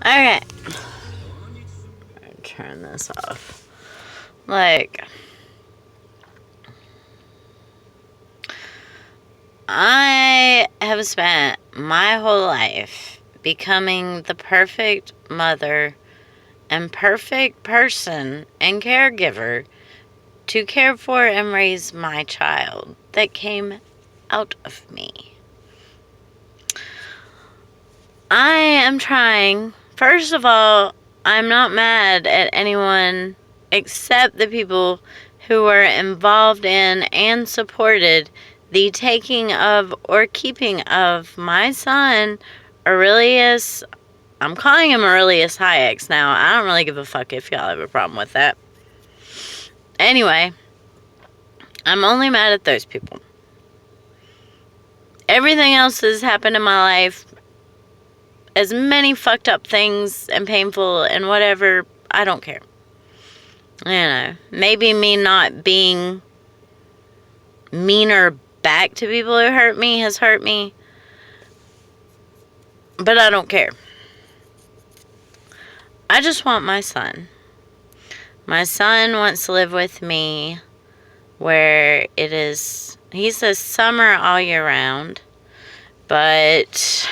Okay. Turn this off. Like, I have spent my whole life becoming the perfect mother and perfect person and caregiver to care for and raise my child that came out of me. I am trying. First of all, I'm not mad at anyone except the people who were involved in and supported the taking of or keeping of my son, Aurelius. I'm calling him Aurelius Hayek now. I don't really give a fuck if y'all have a problem with that. Anyway, I'm only mad at those people. Everything else that's happened in my life, as many fucked up things and painful and whatever, I don't care. You know, maybe me not being meaner back to people who hurt me has hurt me, but I don't care. I just want my son. My son wants to live with me where it is, he says summer all year round, but,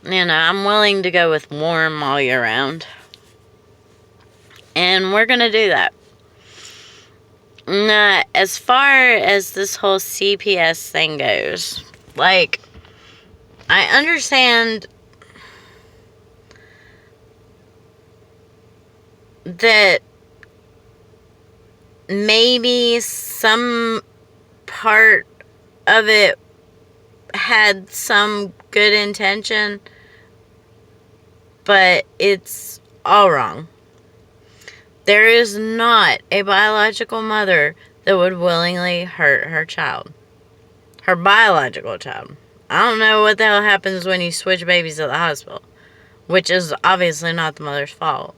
you know, I'm willing to go with warm all year round. And we're going to do that. Now, as far as this whole CPS thing goes, like, I understand that maybe some part of it had some good intention, but it's all wrong. There is not a biological mother that would willingly hurt her child. Her biological child. I don't know what the hell happens when you switch babies at the hospital, which is obviously not the mother's fault.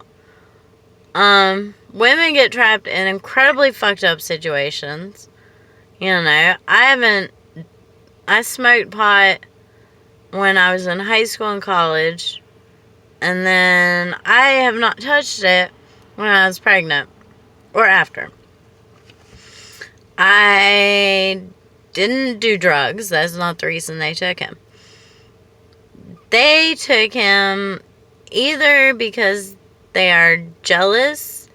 Women get trapped in incredibly fucked up situations. You know, I smoked pot when I was in high school and college, and then I have not touched it when I was pregnant or after. I didn't do drugs. That's not the reason they took him. They took him either because they are jealous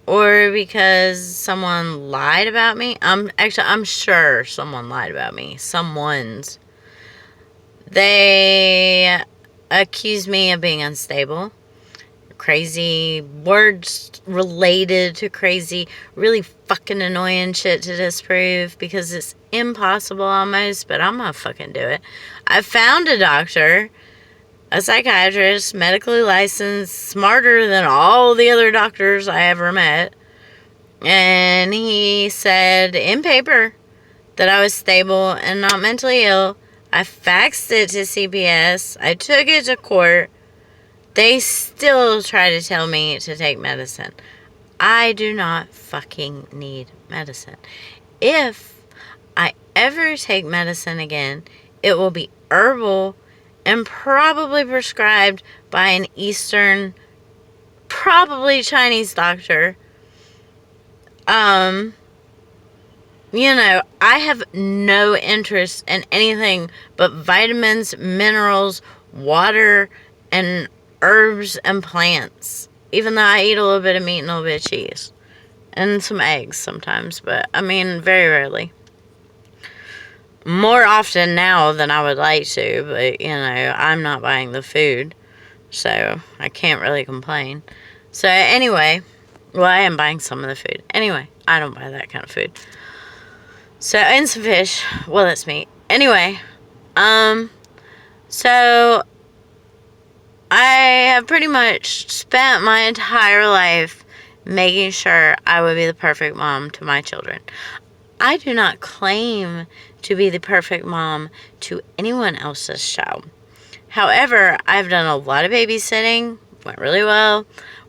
or because someone lied about me. I'm sure someone lied about me. Someone's. They accused me of being unstable. Crazy words related to crazy, really fucking annoying shit to disprove because it's impossible almost, but I'm gonna fucking do it. I found a doctor, a psychiatrist, medically licensed, smarter than all the other doctors I ever met, and he said in paper that I was stable and not mentally ill. I faxed it to CPS. I took it to court. They still try to tell me to take medicine. I do not fucking need medicine. If I ever take medicine again, it will be herbal and probably prescribed by an Eastern, probably Chinese doctor. You know, I have no interest in anything but vitamins, minerals, water, and herbs and plants. Even though I eat a little bit of meat and a little bit of cheese. And some eggs sometimes, but I mean, very rarely. More often now than I would like to, but you know, I'm not buying the food. So, I can't really complain. So, anyway, well, I am buying some of the food. Anyway, I don't buy that kind of food. So, and some fish. Well, that's meat. Anyway, so I have pretty much spent my entire life making sure I would be the perfect mom to my children. I do not claim to be the perfect mom to anyone else's child. However, I've done a lot of babysitting, went really well,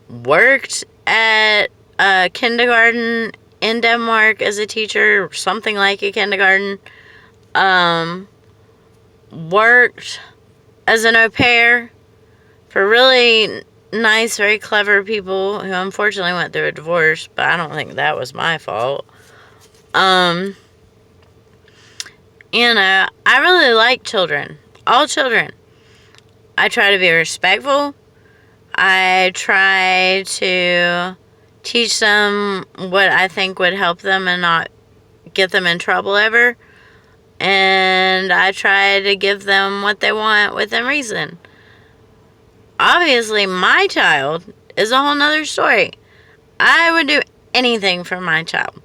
worked at a kindergarten in Denmark as a teacher, something like a kindergarten, worked as an au pair for really nice, very clever people who unfortunately went through a divorce, but I don't think that was my fault. You know, I really like children. All children. I try to be respectful. I try to teach them what I think would help them and not get them in trouble ever. And I try to give them what they want within reason. Obviously, my child is a whole nother story. I would do anything for my child.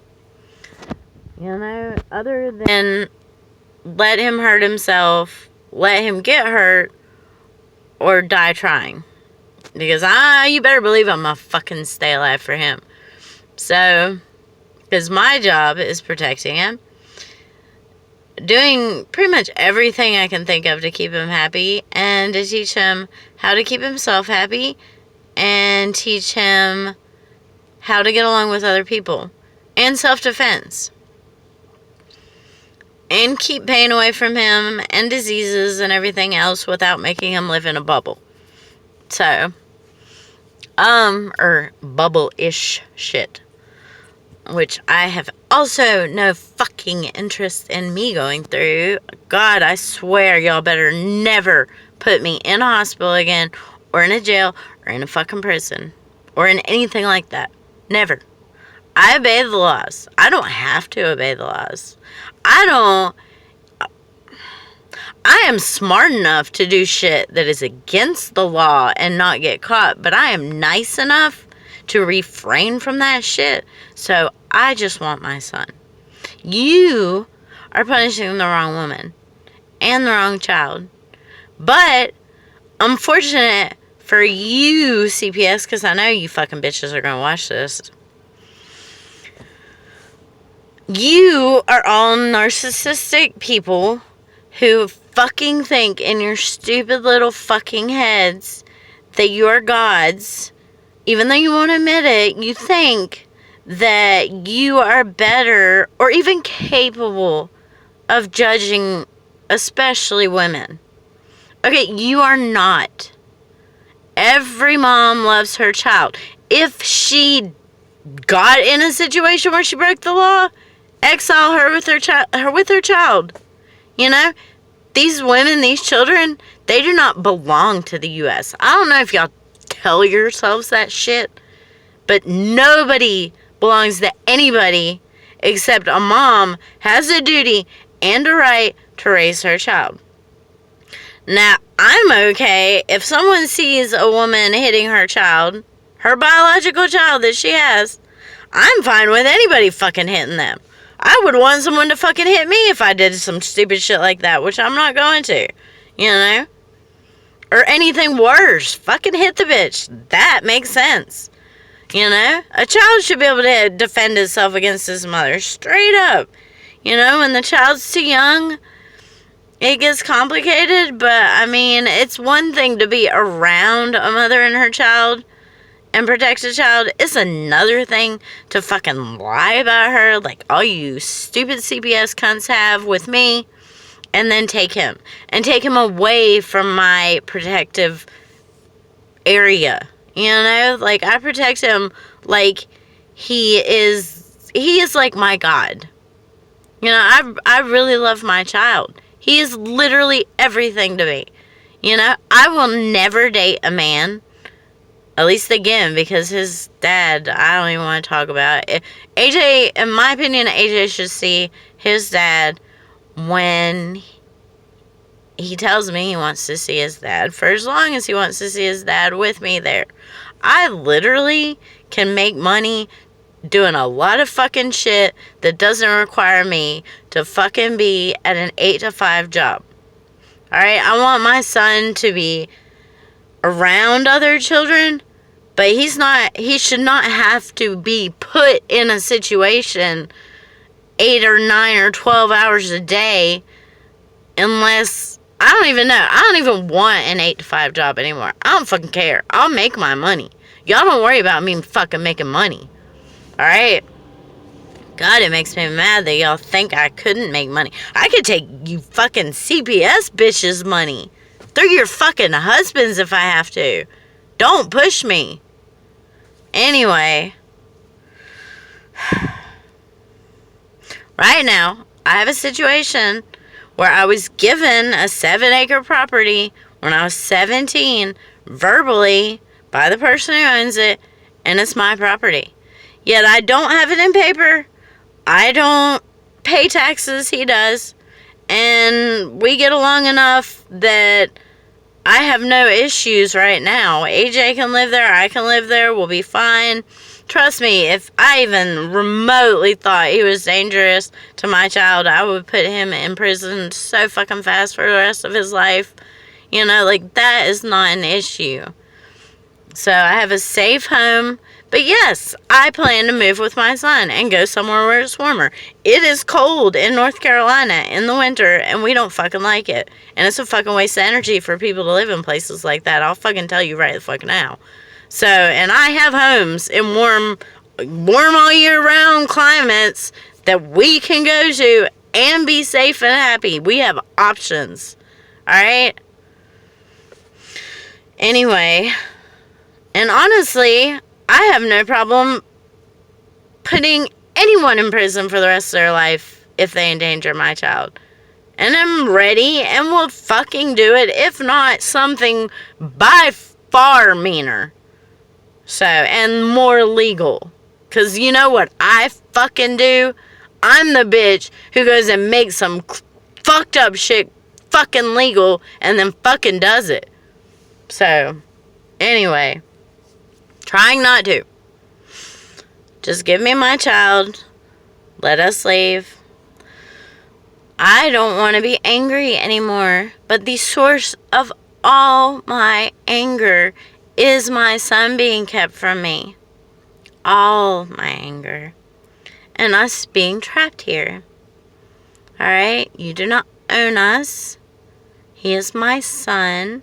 You know, other than let him hurt himself, let him get hurt, or die trying. Because you better believe I'm gonna fucking stay alive for him. So, because my job is protecting him. Doing pretty much everything I can think of to keep him happy. And to teach him how to keep himself happy. And teach him how to get along with other people. And self-defense. And keep pain away from him and diseases and everything else without making him live in a bubble. So, or bubble-ish shit. Which I have also no fucking interest in me going through. God, I swear y'all better never put me in a hospital again, or in a jail, or in a fucking prison, or in anything like that. Never. I obey the laws. I don't have to obey the laws. I am smart enough to do shit that is against the law and not get caught, but I am nice enough to refrain from that shit. So I just want my son. You are punishing the wrong woman and the wrong child. But unfortunate for you, CPS, because I know you fucking bitches are going to watch this. You are all narcissistic people who fucking think in your stupid little fucking heads that you are gods. Even though you won't admit it, you think that you are better or even capable of judging, especially women. Okay, you are not. Every mom loves her child. If she got in a situation where she broke the law, exile her with her child. You know, these women, these children, they do not belong to the U.S. I don't know if y'all tell yourselves that shit, but nobody belongs to anybody except a mom has a duty and a right to raise her child. Now, I'm okay if someone sees a woman hitting her child, her biological child that she has. I'm fine with anybody fucking hitting them. I would want someone to fucking hit me if I did some stupid shit like that, which I'm not going to, you know? Or anything worse. Fucking hit the bitch. That makes sense. You know? A child should be able to defend himself against his mother. Straight up. You know, when the child's too young, it gets complicated. But, I mean, it's one thing to be around a mother and her child and protect a child. It's another thing to fucking lie about her like all you stupid CPS cunts have with me, and then take him away from my protective area. You know, like I protect him like he is like my God. You know, I really love my child. He is literally everything to me. You know, I will never date a man. At least again, because his dad, I don't even want to talk about it. AJ, in my opinion, AJ should see his dad when he tells me he wants to see his dad. For as long as he wants to see his dad with me there. I literally can make money doing a lot of fucking shit that doesn't require me to fucking be at an 8 to 5 job. Alright, I want my son to be around other children, but he should not have to be put in a situation 8 or 9 or 12 hours a day unless, I don't even know. I don't even want an 8 to 5 job anymore. I don't fucking care. I'll make my money. Y'all don't worry about me fucking making money. Alright? God, it makes me mad that y'all think I couldn't make money. I could take you fucking CPS bitches' money. through your fucking husbands if I have to. Don't push me. Anyway, right now, I have a situation where I was given a 7-acre property when I was 17, verbally, by the person who owns it, and it's my property. Yet I don't have it in paper. I don't pay taxes, he does. And we get along enough that I have no issues right now. AJ can live there, I can live there, we'll be fine. Trust me, if I even remotely thought he was dangerous to my child, I would put him in prison so fucking fast for the rest of his life. You know, like, that is not an issue. So I have a safe home. But yes, I plan to move with my son and go somewhere where it's warmer. It is cold in North Carolina in the winter, and we don't fucking like it. And it's a fucking waste of energy for people to live in places like that. I'll fucking tell you right the fuck now. So, and I have homes in warm all year round climates that we can go to and be safe and happy. We have options. Alright? Anyway, and honestly, I have no problem putting anyone in prison for the rest of their life if they endanger my child. And I'm ready and will fucking do it, if not something by far meaner. So, and more legal. Because you know what I fucking do? I'm the bitch who goes and makes some fucked up shit fucking legal and then fucking does it. So, anyway, trying not to. Just give me my child. Let us leave. I don't want to be angry anymore. But the source of all my anger is my son being kept from me. All my anger. And us being trapped here. Alright? You do not own us. He is my son.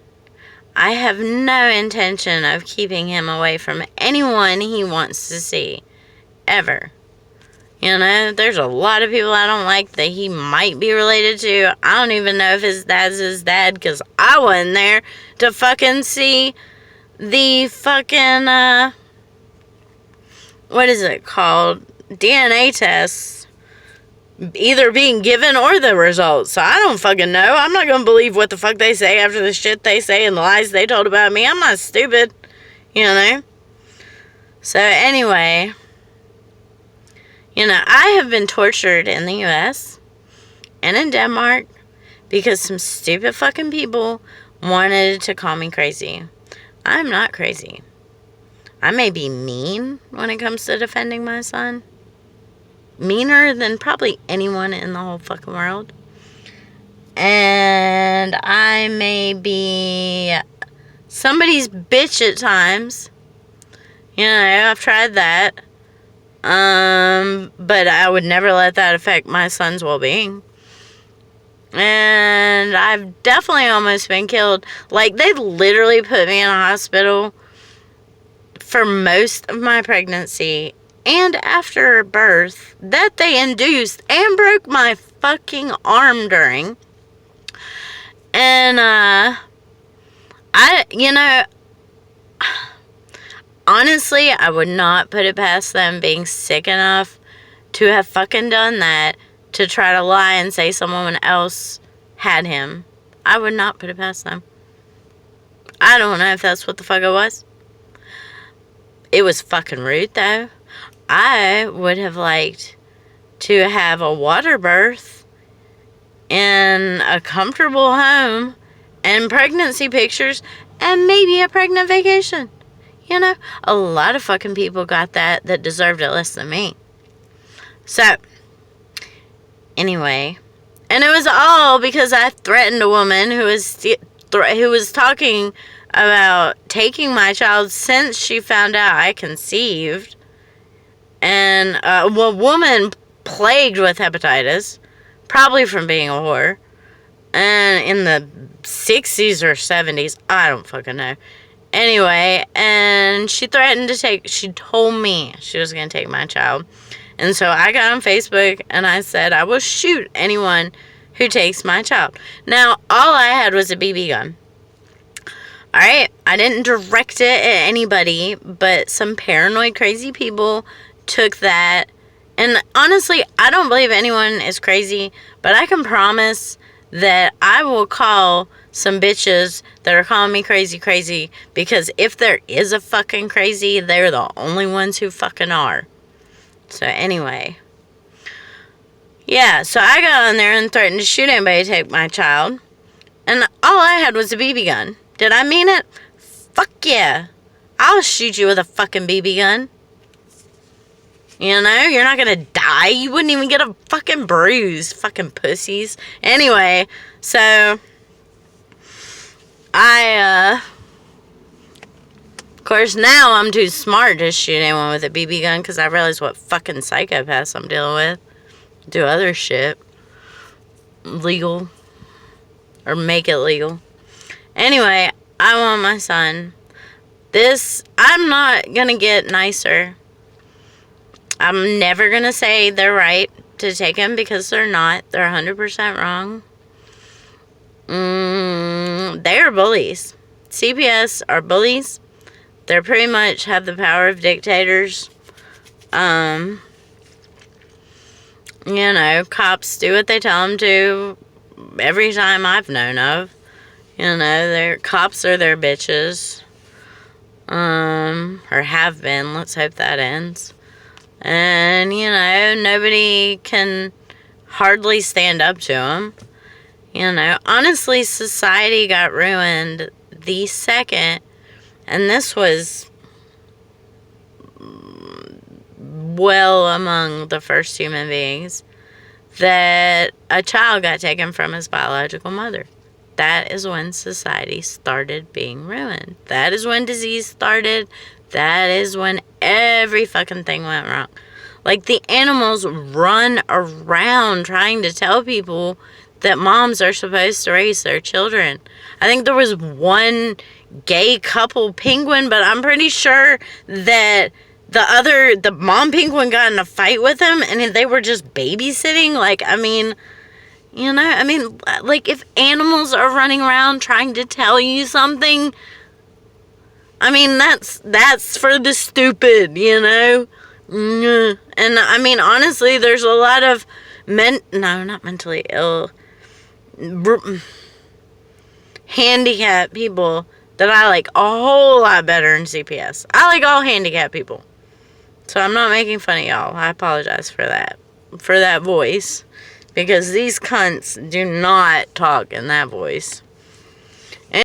I have no intention of keeping him away from anyone he wants to see. Ever. You know, there's a lot of people I don't like that he might be related to. I don't even know if his dad's his dad, because I wasn't there to fucking see the fucking, what is it called? DNA tests either being given or the results. So I don't fucking know. I'm not going to believe what the fuck they say after the shit they say and the lies they told about me. I'm not stupid. You know? So anyway, you know, I have been tortured in the U.S. and in Denmark because some stupid fucking people wanted to call me crazy. I'm not crazy. I may be mean when it comes to defending my son. Meaner than probably anyone in the whole fucking world. And I may be somebody's bitch at times. You know, I've tried that. But I would never let that affect my son's well-being. And I've definitely almost been killed. Like, they literally put me in a hospital for most of my pregnancy and after birth that they induced and broke my fucking arm during. And, honestly, I would not put it past them being sick enough to have fucking done that to try to lie and say someone else had him. I would not put it past them. I don't know if that's what the fuck it was. It was fucking rude, though. I would have liked to have a water birth in a comfortable home and pregnancy pictures and maybe a pregnant vacation. You know, a lot of fucking people got that deserved it less than me. So, anyway, and it was all because I threatened a woman who was talking about taking my child since she found out I conceived. And a woman plagued with hepatitis, probably from being a whore, and in the 60s or 70s, I don't fucking know. Anyway, and she told me she was going to take my child. And so I got on Facebook and I said, I will shoot anyone who takes my child. Now, all I had was a BB gun. Alright, I didn't direct it at anybody, but some paranoid, crazy people took that. And honestly, I don't believe anyone is crazy, but I can promise that I will call some bitches that are calling me crazy, because if there is a fucking crazy, they're the only ones who fucking are. So anyway. Yeah, so I got on there and threatened to shoot anybody to take my child. And all I had was a BB gun. Did I mean it? Fuck yeah. I'll shoot you with a fucking BB gun. You know, you're not gonna die. You wouldn't even get a fucking bruise. Fucking pussies. Anyway, so of course, now I'm too smart to shoot anyone with a BB gun because I realize what fucking psychopaths I'm dealing with. Do other shit. Legal. Or make it legal. Anyway, I want my son. I'm not gonna get nicer. I'm never gonna say they're right to take him because they're not. They're 100% wrong. They are bullies. CPS are bullies. They pretty much have the power of dictators. You know, cops do what they tell them to every time I've known of. You know, their cops are their bitches. Or have been. Let's hope that ends. And, you know, nobody can hardly stand up to them. You know, honestly, society got ruined the second, and this was well among the first human beings, that a child got taken from his biological mother. That is when society started being ruined. That is when disease started. That is when every fucking thing went wrong. Like, the animals run around trying to tell people that moms are supposed to raise their children. I think there was one gay couple penguin, but I'm pretty sure that the mom penguin got in a fight with him and they were just babysitting. Like, I mean, you know, I mean, like, if animals are running around trying to tell you something, I mean, that's for the stupid, you know? And, I mean, honestly, there's a lot of not mentally ill, handicapped people that I like a whole lot better in CPS. I like all handicapped people. So I'm not making fun of y'all. I apologize for that voice. Because these cunts do not talk in that voice.